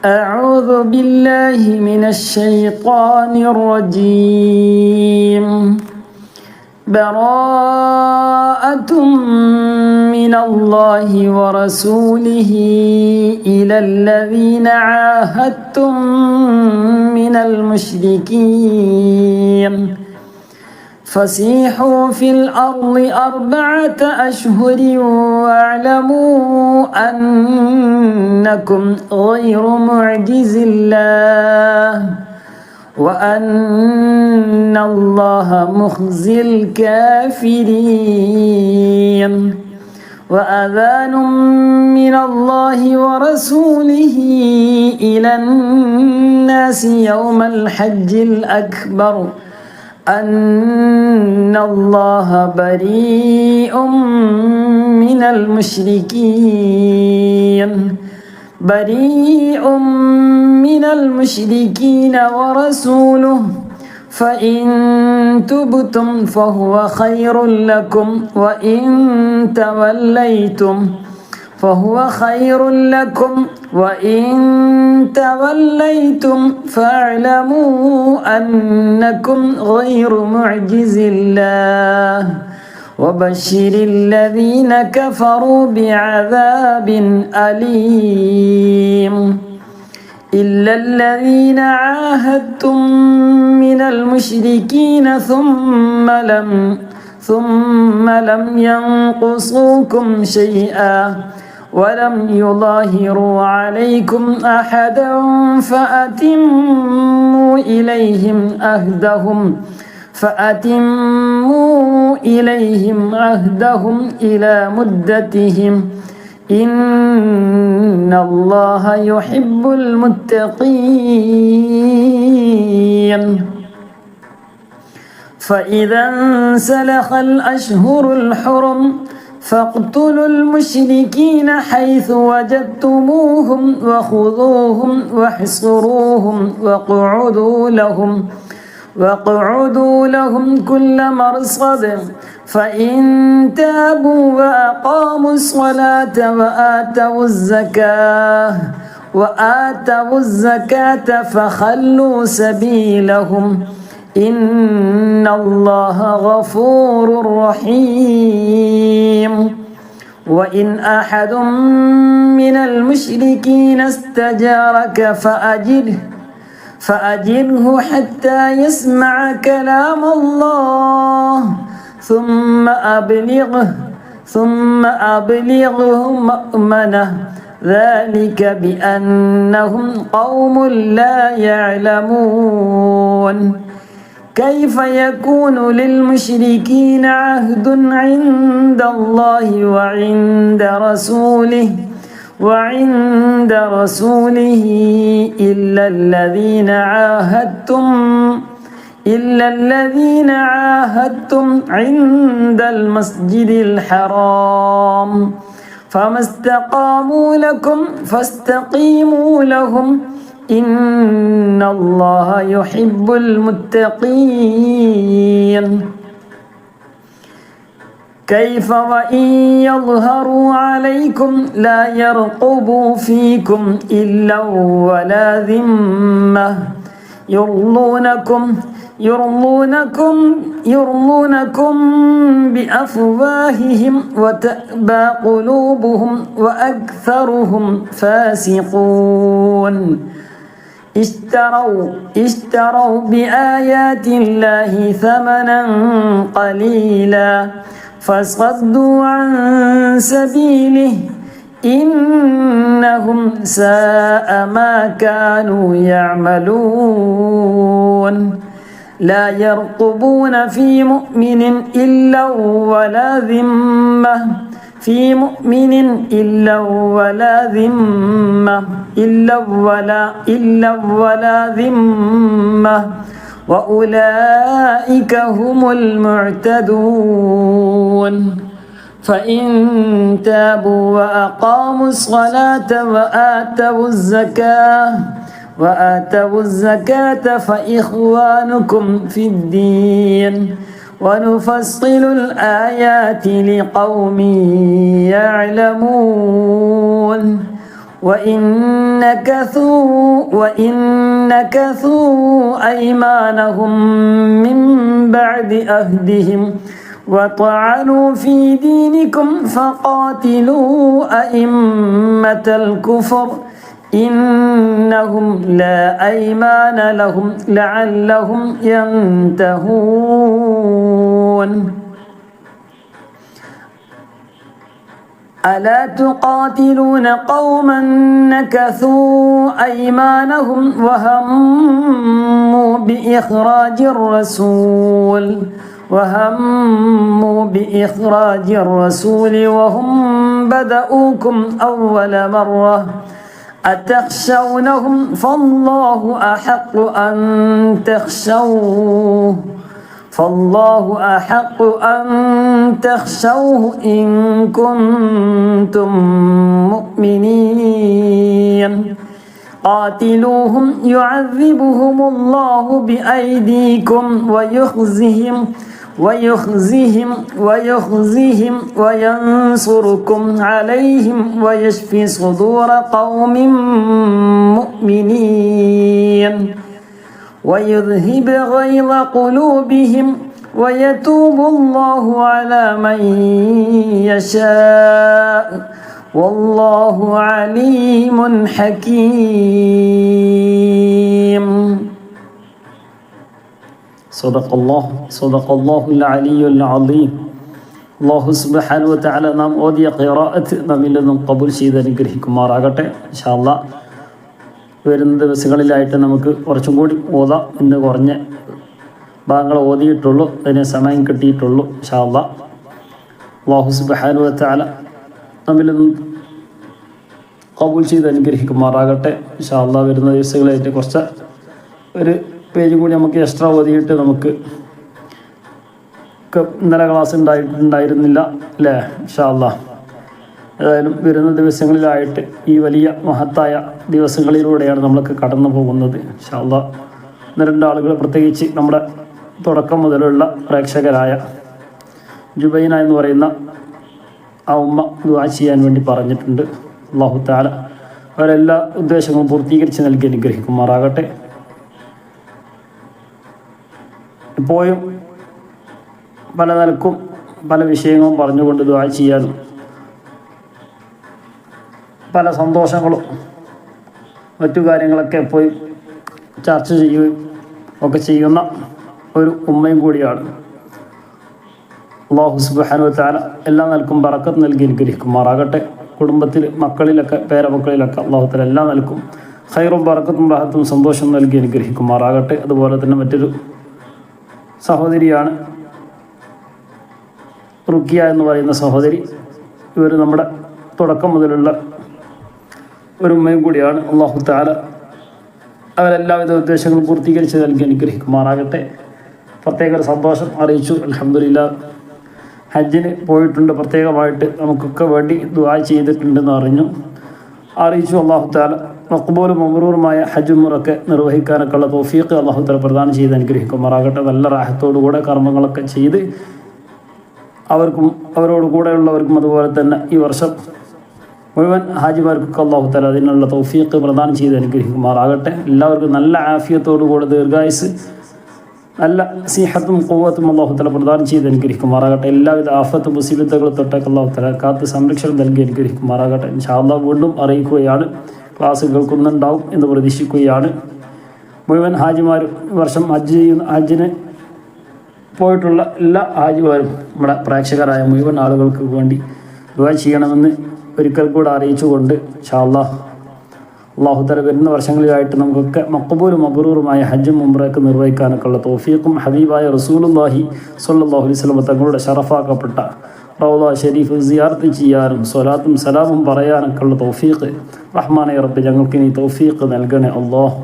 أعوذ بالله من الشيطان الرجيم براءة من الله ورسوله إلى الذين عاهدتم من المشركين فسيحوا في الأرض 4 أشهر واعلموا أنكم غير معجز الله وأن الله مخزي الكافرين وأذان من الله ورسوله إلى الناس يوم الحج الأكبر أن الله بريء من المشركين ورسوله فإن تبتم فهو خير لكم وإن توليتم فاعلموا أنكم غير معجز الله وبشر الذين كفروا بعذاب أليم إلا الذين عاهدتم من المشركين ثم لم ينقصوكم شيئا ولم يظاهروا عليكم أحدا فأتموا إليهم عهدهم إلى مدتهم إن الله يحب المتقين فإذا انسلخ الأشهر الحرم فاقتلوا المشركين حيث وجدتموهم وخذوهم واحصروهم واقعدوا لهم كل مرصد فإن تابوا وأقاموا الصلاة وآتوا الزكاة فخلوا سبيلهم إن الله غفور رحيم وإن أحد من المشركين استجارك فأجره حتى يسمع كلام الله ثم أبلغه مأمنه ذلك بأنهم قوم لا يعلمون كيف يكون للمشركين عهد عند الله وعند رسوله إلا الذين عاهدتم عند المسجد الحرام فما استقاموا لكم فاستقيموا لهم إن الله يحب المتقين كيف وإن يظهروا عليكم لا يرقبوا فيكم إلا ولا ذمة يرضونكم بأفواههم وتأبى قلوبهم وأكثرهم فاسقون اشتروا بآيات الله ثمنا قليلا فصدوا عن سبيله إنهم ساء ما كانوا يعملون لا يرقبون في مؤمن إلا ولا ذمة وأولئك هم المعتدون فإن تابوا وأقاموا الصلاة وآتوا الزكاة فإخوانكم في الدين ونفصل الآيات لقوم يعلمون وإن نكثوا أيمانهم من بعد عهدهم وطعنوا في دينكم فقاتلوا أئمة الكفر إنهم لا أيمان لهم لعلهم ينتهون ألا تقاتلون قوما نكثوا أيمانهم وهموا بإخراج الرسول وهم بدؤوكم أول مرة أتخشونهم فالله أحق أن تخشوه إن كنتم مؤمنين قاتلوهم يعذبهم الله بأيديكم ويخزهم وينصركم عليهم ويشفي صدور قوم مؤمنين ويذهب غيظ قلوبهم ويتوب الله على من يشاء والله عليم حكيم صدق الله العلي العظيم. അല്ലാഹു സുബ്ഹാനഹു വ തആല നാം ഓതിയ ഖിറാഅത്ത് നമ്മിൽ നിന്നും ഖബൂൽ ചെയ്ത് അനുഗ്രഹിക്കുമാറാകട്ടെ. ഇൻഷാ അല്ലാഹ് വരുന്ന ദിവസങ്ങളിലായിട്ട് നമുക്ക് കുറച്ചും കൂടി ഓതാം. ഇന്ന് കുറഞ്ഞ ഭാഗങ്ങൾ ഓതിയിട്ടുള്ളൂ, അതിന് സമയം കിട്ടിയിട്ടുള്ളൂ. ഇൻഷാ അല്ലാഹ് അല്ലാഹു സുബ്ഹാനഹു വ തആല നമ്മിൽ നിന്നും ഖബൂൽ ചെയ്ത് അനുഗ്രഹിക്കുമാറാകട്ടെ. ഇൻഷാ അല്ലാഹ് വരുന്ന ദിവസങ്ങളായിട്ട് കുറച്ച് ഒരു പേജും കൂടി നമുക്ക് എക്സ്ട്രാ ഓതിയിട്ട് നമുക്ക് ഇന്നലെ ക്ലാസ് ഉണ്ടായിരുന്നില്ല അല്ലേ? ഇൻഷാ അല്ലാഹ് ഏതായാലും വരുന്ന ദിവസങ്ങളിലായിട്ട് ഈ വലിയ മഹത്തായ ദിവസങ്ങളിലൂടെയാണ് നമ്മളൊക്കെ കടന്നു പോകുന്നത്. ഇൻഷാ അല്ലാഹ് ഒന്ന് രണ്ടാളുകൾ പ്രത്യേകിച്ച് നമ്മുടെ തുടക്കം മുതലുള്ള പ്രേക്ഷകരായ ജുബൈന എന്ന് പറയുന്ന ആ ഉമ്മ ദുആ ചെയ്യാൻ വേണ്ടി പറഞ്ഞിട്ടുണ്ട്. അല്ലാഹു തആല അവരെല്ലാ ഉദ്ദേശങ്ങളും പൂർത്തീകരിച്ച് നൽകി അനുഗ്രഹിക്കുമാറാകട്ടെ. ഇപ്പോഴും പല നിലക്കും പല വിഷയങ്ങളും പറഞ്ഞുകൊണ്ട് ദുആ ചെയ്യാനും പല സന്തോഷങ്ങളും മറ്റു കാര്യങ്ങളൊക്കെ പോയി ചർച്ച ചെയ്യുകയും ഒക്കെ ചെയ്യുന്ന ഒരു ഉമ്മയും കൂടിയാണ്. അല്ലാഹു സുബ്ഹാനഹു വ തആല എല്ലാ നിലക്കും ബറക്കത്ത് നൽകി അനുഗ്രഹിക്കുമാറാകട്ടെ. കുടുംബത്തിൽ മക്കളിലൊക്കെ പേരമക്കളിലൊക്കെ അല്ലാഹു തആല എല്ലാ നിലക്കും ഖൈറും ബറക്കത്തും റാഹത്തും സന്തോഷം നൽകി അനുഗ്രഹിക്കുമാറാകട്ടെ. അതുപോലെ തന്നെ മറ്റൊരു സഹോദരിയാണ് റുക്കിയ എന്ന് പറയുന്ന സഹോദരി. ഇവർ നമ്മുടെ തുടക്കം മുതലുള്ള ഒരു ഉമ്മയും കൂടിയാണ്. അല്ലാഹു തആല അവരെല്ലാവിധ ഉദ്ദേശങ്ങളും പൂർത്തീകരിച്ച് നൽകി അനുഗ്രഹിക്കുമാറാകട്ടെ. പ്രത്യേക ഒരു സന്തോഷം അറിയിച്ചു. അൽഹംദുലില്ലാഹ് ഹജ്ജിന് പോയിട്ടുണ്ട്, പ്രത്യേകമായിട്ട് നമുക്കൊക്കെ വേണ്ടി ദുആ ചെയ്തിട്ടുണ്ടെന്ന് അറിയിച്ചു. അല്ലാഹു തആല മഖ്ബൂലും മബ്റൂറുമായ ഹജ്ജ് ഉംറയൊക്കെ നിർവഹിക്കാനൊക്കെ ഉള്ള തൗഫീഖ് അല്ലാഹു തആല പ്രദാനം ചെയ്ത് അനുഗ്രഹിക്കുമാറാകട്ടെ. നല്ല റാഹത്തോടുകൂടെ കർമ്മങ്ങളൊക്കെ ചെയ്ത് അവർക്കും അവരോട് കൂടെയുള്ളവർക്കും അതുപോലെ തന്നെ ഈ വർഷം മുഴുവൻ ഹാജിമാർക്കൊക്കെ അല്ലാഹു തആല അതിനുള്ള തൗഫീഖ് പ്രദാനം ചെയ്ത് അനുഗ്രഹിക്കുമാറാകട്ടെ. എല്ലാവർക്കും നല്ല ആഫിയത്തോടുകൂടെ ദീർഘായുസ്, നല്ല സിഹത്തും ഖുവ്വത്തും അല്ലാഹു തആല പ്രദാനം ചെയ്ത് അനുഗ്രഹിക്കുമാറാകട്ടെ. എല്ലാവിധ ആഫത്തും മുസീബത്തുകളും തൊട്ടൊക്കെ അല്ലാഹു തആല കാത്ത് സംരക്ഷണം നൽകി അനുഗ്രഹിക്കുമാറാകട്ടെ. ഇൻഷാ അല്ലാഹ് വീണ്ടും അറിയിക്കുകയാണ്, ക്ലാസ് കേൾക്കുന്നുണ്ടാവും എന്ന് പ്രതീക്ഷിക്കുകയാണ്. മുഴുവൻ ഹാജിമാരും വർഷം ഹജ്ജിന് പോയിട്ടുള്ള എല്ലാ ഹാജിമാരും നമ്മുടെ പ്രേക്ഷകരായ മുഴുവൻ ആളുകൾക്ക് വേണ്ടി ദുആ ചെയ്യണമെന്ന് ഒരിക്കൽ കൂടെ അറിയിച്ചുകൊണ്ട് ഇൻഷാ അല്ലാഹ് അല്ലാഹു തആല വരുന്ന വർഷങ്ങളിലായിട്ട് നമുക്കൊക്കെ മഖ്ബൂലും മബ്റൂറുമായ ഹജ്ജും ഉംറയൊക്കെ നിർവഹിക്കാനൊക്കെ ഉള്ള തൗഫീഖും ഹബീബായ റസൂലുള്ളാഹി സ്വല്ലല്ലാഹു അലൈഹി വസല്ലം തങ്ങളുടെ ശറഫാക്കപ്പെട്ട റൗള ഷരീഫ് സിയാറത്ത് ചെയ്യാനും സ്വലാത്തും സലാമും പറയാനൊക്കെ ഉള്ള തൗഫീഖ് റഹ്മാനെ റബ്ബി ഞങ്ങൾക്ക് നീ തൗഫീഖ് നൽകണേ അല്ലാഹ്.